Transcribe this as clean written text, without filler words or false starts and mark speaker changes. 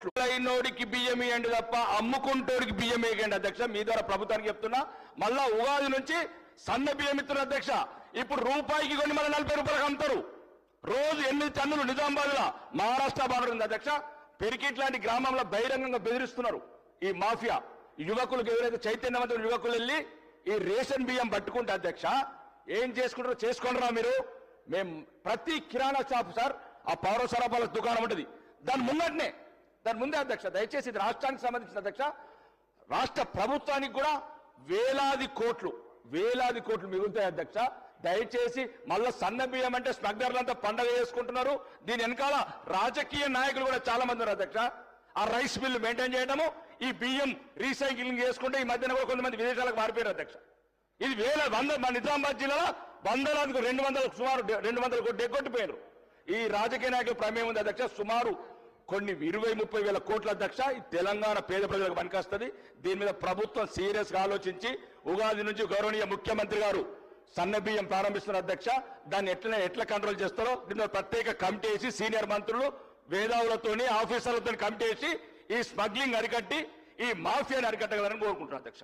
Speaker 1: అయినోడికి బియ్యం ఇవ్వండి తప్ప అమ్ముకుంటోడికి బియ్యం వేయండి అధ్యక్ష. మీ ద్వారా ప్రభుత్వానికి చెప్తున్నా. మళ్ళా ఉగాది నుంచి సన్న బియ్యం ఇస్తున్న అధ్యక్ష. ఇప్పుడు రూపాయికి కొన్ని మన 40 రూపాయలకు అమ్ముతారు. రోజు 8 టన్నులు నిజామాబాద్ లో మహారాష్ట్ర బార్డర్ ఉంది అధ్యక్ష. పెరికిట్ లాంటి గ్రామంలో బహిరంగంగా బెదిరిస్తున్నారు ఈ మాఫియా. యువకులకు ఎవరైతే చైతన్యవంతులు యువకులు వెళ్ళి ఈ రేషన్ బియ్యం పట్టుకుంటే అధ్యక్ష ఏం చేసుకుంటారో చేసుకోండిరా మీరు. మేము ప్రతి కిరాణా షాప్ సార్ ఆ పౌర సరఫరాల దుకాణం ఉంటుంది దాని ముందే అధ్యక్ష. దయచేసి ఇది రాష్ట్రానికి సంబంధించిన అధ్యక్ష. రాష్ట్ర ప్రభుత్వానికి కూడా వేలాది కోట్లు మిగులుతాయి అధ్యక్ష. దయచేసి మళ్ళా సన్న బియ్యం అంటే స్మగ్లర్లంతా పండగ చేసుకుంటున్నారు. దీని వెనకాల రాజకీయ నాయకులు కూడా చాలా మంది ఉన్నారు అధ్యక్ష. ఆ రైస్ మిల్లు మెయింటైన్ చేయడము, ఈ బియ్యం రీసైక్లింగ్ చేసుకుంటే ఈ మధ్యన కూడా కొంతమంది విదేశాలకు మారిపోయారు అధ్యక్ష. ఇది మన నిజామాబాద్ జిల్లాలో వందలాది 200 సుమారు 200 కోట్లు ఎగ్గొట్టిపోయారు. ఈ రాజకీయ నాయకుల ప్రమేయం ఉంది అధ్యక్ష. సుమారు కొన్ని 20-30 వేల కోట్ల అధ్యక్ష. ఈ తెలంగాణ పేద ప్రజలకు పనికొస్తుంది. దీని మీద ప్రభుత్వం సీరియస్ గా ఆలోచించి ఉగాది నుంచి గౌరవనీయ ముఖ్యమంత్రి గారు సన్న బియ్యం ప్రారంభిస్తున్నారు అధ్యక్ష. దాన్ని ఎట్లా కంట్రోల్ చేస్తారో దీని ప్రత్యేక కమిటీ వేసి సీనియర్ మంత్రులు వేదావులతోని ఆఫీసర్లతో కమిటీ వేసి ఈ స్మగ్లింగ్ అరికట్టి ఈ మాఫియాని అరికట్టగలని కోరుకుంటున్నారు అధ్యక్ష.